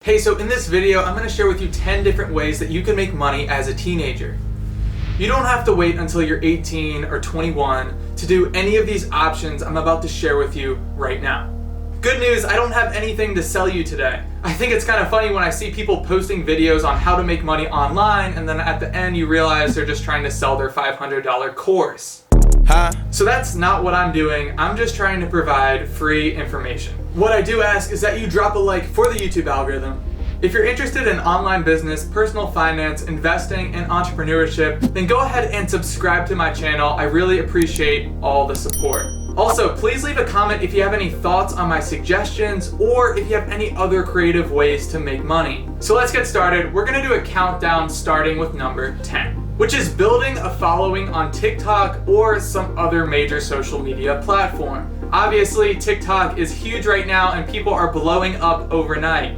Hey, so in this video, I'm going to share with you 10 different ways that you can make money as a teenager. You don't have to wait until you're 18 or 21 to do any of these options I'm about to share with you right now. Good news, I don't have anything to sell you today. I think it's kind of funny when I see people posting videos on how to make money online, and then at the end you realize they're just trying to sell their $500 course. So that's not what I'm doing. I'm just trying to provide free information. What I do ask is that you drop a like for the YouTube algorithm. If you're interested in online business, personal finance, investing, and entrepreneurship, then go ahead and subscribe to my channel. I really appreciate all the support. Also, please leave a comment if you have any thoughts on my suggestions or if you have any other creative ways to make money. So let's get started. We're gonna do a countdown starting with number 10, which is building a following on TikTok or some other major social media platform. Obviously, TikTok is huge right now and people are blowing up overnight.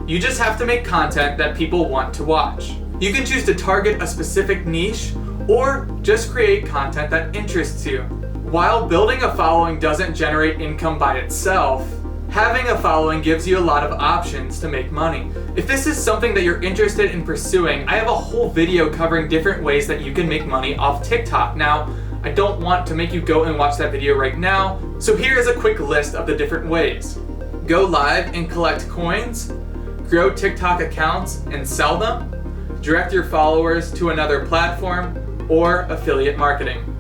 You just have to make content that people want to watch. You can choose to target a specific niche or just create content that interests you. While building a following doesn't generate income by itself, having a following gives you a lot of options to make money. If this is something that you're interested in pursuing, I have a whole video covering different ways that you can make money off TikTok. Now, I don't want to make you go and watch that video right now, so here is a quick list of the different ways. Go live and collect coins, grow TikTok accounts and sell them, direct your followers to another platform, or affiliate marketing.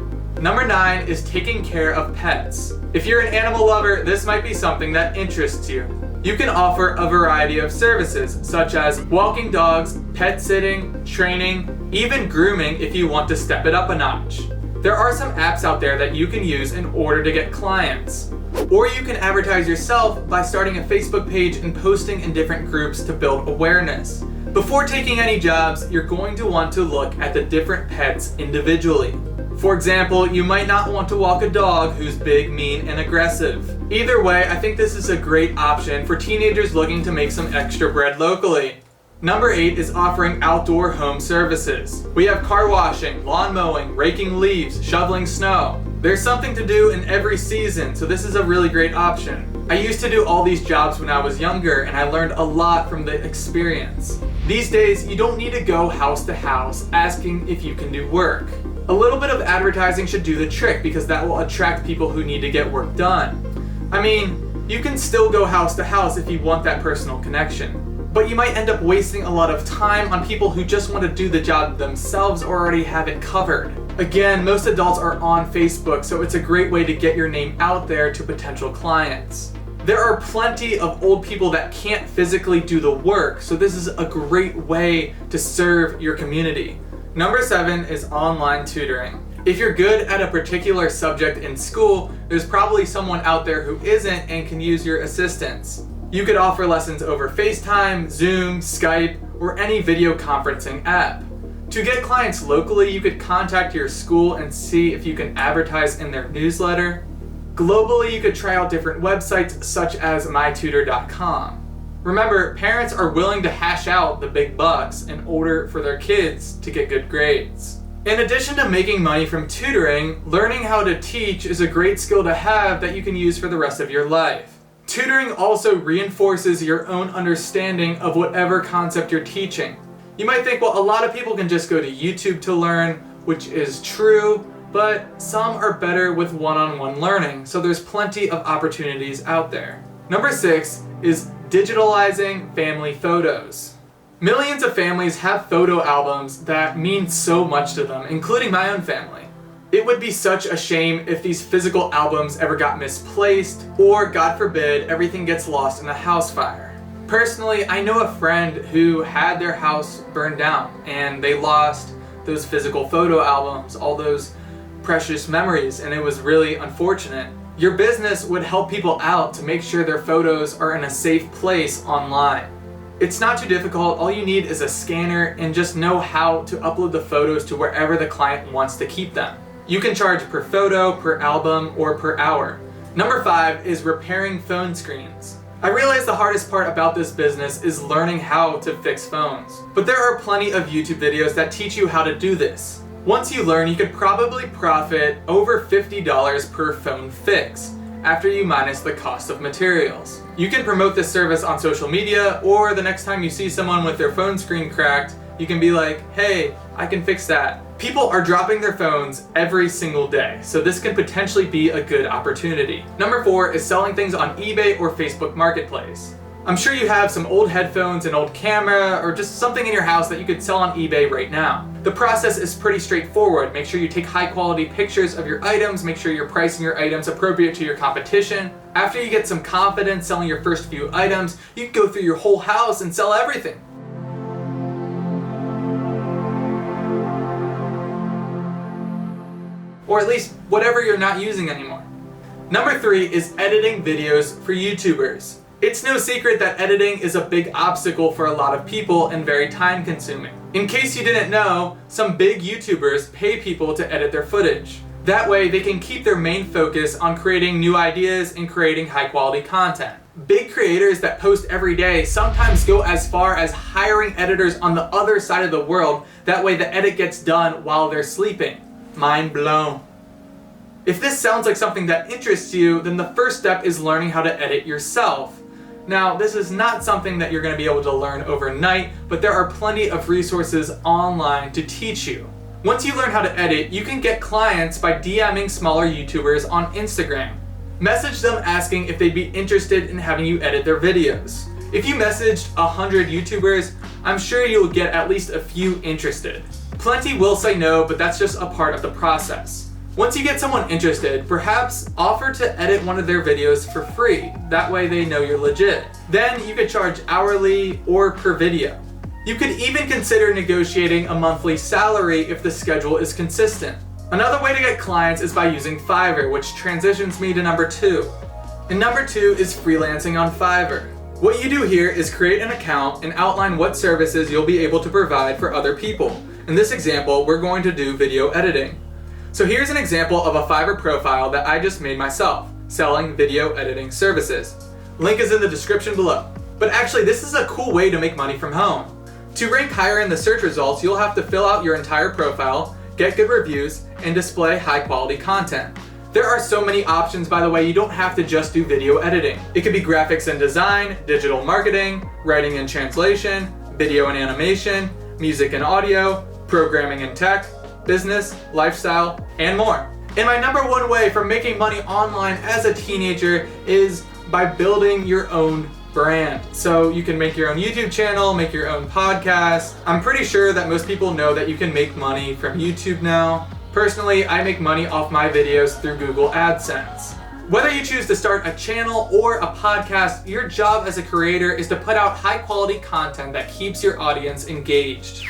Number 9 is taking care of pets. If you're an animal lover, this might be something that interests you. You can offer a variety of services, such as walking dogs, pet sitting, training, even grooming if you want to step it up a notch. There are some apps out there that you can use in order to get clients. Or you can advertise yourself by starting a Facebook page and posting in different groups to build awareness. Before taking any jobs, you're going to want to look at the different pets individually. For example, you might not want to walk a dog who's big, mean, and aggressive. Either way, I think this is a great option for teenagers looking to make some extra bread locally. Number 8 is offering outdoor home services. We have car washing, lawn mowing, raking leaves, shoveling snow. There's something to do in every season, so this is a really great option. I used to do all these jobs when I was younger, and I learned a lot from the experience. These days, you don't need to go house to house asking if you can do work. A little bit of advertising should do the trick because that will attract people who need to get work done. I mean, you can still go house to house if you want that personal connection, but you might end up wasting a lot of time on people who just want to do the job themselves or already have it covered. Again, most adults are on Facebook, so it's a great way to get your name out there to potential clients. There are plenty of old people that can't physically do the work, so this is a great way to serve your community. Number 7 is online tutoring. If you're good at a particular subject in school, there's probably someone out there who isn't and can use your assistance. You could offer lessons over FaceTime, Zoom, Skype, or any video conferencing app. To get clients locally, you could contact your school and see if you can advertise in their newsletter. Globally, you could try out different websites such as mytutor.com. Remember, parents are willing to hash out the big bucks in order for their kids to get good grades. In addition to making money from tutoring, learning how to teach is a great skill to have that you can use for the rest of your life. Tutoring also reinforces your own understanding of whatever concept you're teaching. You might think, well, a lot of people can just go to YouTube to learn, which is true, but some are better with one-on-one learning, so there's plenty of opportunities out there. Number 6 is digitalizing family photos. Millions of families have photo albums that mean so much to them, including my own family. It would be such a shame if these physical albums ever got misplaced, or God forbid, everything gets lost in a house fire. Personally, I know a friend who had their house burned down, and they lost those physical photo albums, all those precious memories, and it was really unfortunate. Your business would help people out to make sure their photos are in a safe place online. It's not too difficult. All you need is a scanner and just know how to upload the photos to wherever the client wants to keep them. You can charge per photo, per album, or per hour. Number 5 is repairing phone screens. I realize the hardest part about this business is learning how to fix phones, but there are plenty of YouTube videos that teach you how to do this. Once you learn, you could probably profit over $50 per phone fix. after you minus the cost of materials. You can promote this service on social media, or the next time you see someone with their phone screen cracked, you can be like, hey, I can fix that. People are dropping their phones every single day, so this can potentially be a good opportunity. Number 4 is selling things on eBay or Facebook Marketplace. I'm sure you have some old headphones, an old camera, or just something in your house that you could sell on eBay right now. The process is pretty straightforward. Make sure you take high quality pictures of your items, make sure you're pricing your items appropriate to your competition. After you get some confidence selling your first few items, you can go through your whole house and sell everything. Or at least whatever you're not using anymore. Number 3 is editing videos for YouTubers. It's no secret that editing is a big obstacle for a lot of people and very time consuming. In case you didn't know, some big YouTubers pay people to edit their footage. That way they can keep their main focus on creating new ideas and creating high quality content. Big creators that post every day sometimes go as far as hiring editors on the other side of the world. That way the edit gets done while they're sleeping. Mind blown. If this sounds like something that interests you, then the first step is learning how to edit yourself. Now, this is not something that you're going to be able to learn overnight, but there are plenty of resources online to teach you. Once you learn how to edit, you can get clients by DMing smaller YouTubers on Instagram. Message them asking if they'd be interested in having you edit their videos. If you messaged 100 YouTubers, I'm sure you'll get at least a few interested. Plenty will say no, but that's just a part of the process. Once you get someone interested, perhaps offer to edit one of their videos for free. That way they know you're legit. Then you could charge hourly or per video. You could even consider negotiating a monthly salary if the schedule is consistent. Another way to get clients is by using Fiverr, which transitions me to number 2. And number 2 is freelancing on Fiverr. What you do here is create an account and outline what services you'll be able to provide for other people. In this example, we're going to do video editing. So here's an example of a Fiverr profile that I just made myself, selling video editing services. Link is in the description below. But actually, this is a cool way to make money from home. To rank higher in the search results, you'll have to fill out your entire profile, get good reviews, and display high quality content. There are so many options, by the way. You don't have to just do video editing. It could be graphics and design, digital marketing, writing and translation, video and animation, music and audio, programming and tech, business, lifestyle, and more. And my number 1 way for making money online as a teenager is by building your own brand. So you can make your own YouTube channel, make your own podcast. I'm pretty sure that most people know that you can make money from YouTube now. Personally, I make money off my videos through Google AdSense. Whether you choose to start a channel or a podcast, your job as a creator is to put out high quality content that keeps your audience engaged.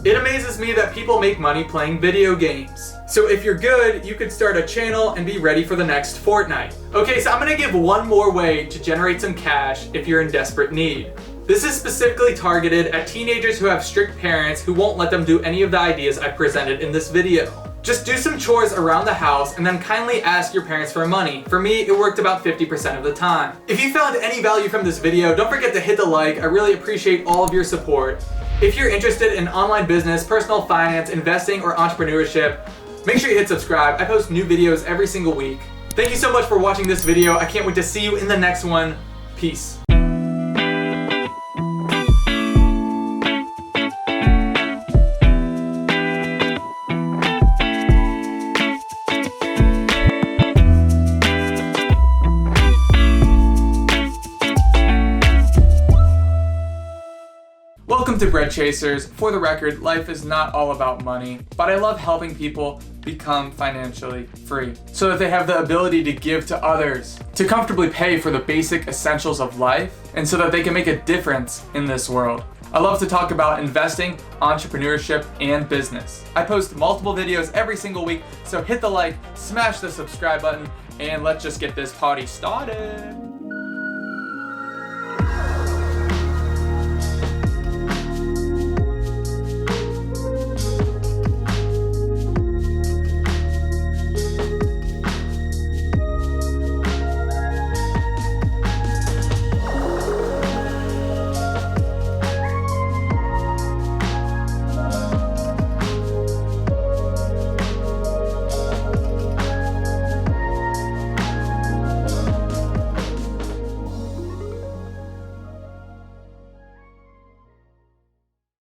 It amazes me that people make money playing video games. So if you're good, you could start a channel and be ready for the next Fortnite. Okay, so I'm gonna give one more way to generate some cash if you're in desperate need. This is specifically targeted at teenagers who have strict parents who won't let them do any of the ideas I presented in this video. Just do some chores around the house and then kindly ask your parents for money. For me, it worked about 50% of the time. If you found any value from this video, don't forget to hit the like. I really appreciate all of your support. If you're interested in online business, personal finance, investing, or entrepreneurship, make sure you hit subscribe. I post new videos every single week. Thank you so much for watching this video. I can't wait to see you in the next one. Peace. Welcome to Bread Chasers. For the record, life is not all about money, but I love helping people become financially free so that they have the ability to give to others, to comfortably pay for the basic essentials of life, and so that they can make a difference in this world. I love to talk about investing, entrepreneurship, and business. I post multiple videos every single week, so hit the like, smash the subscribe button, and let's just get this party started.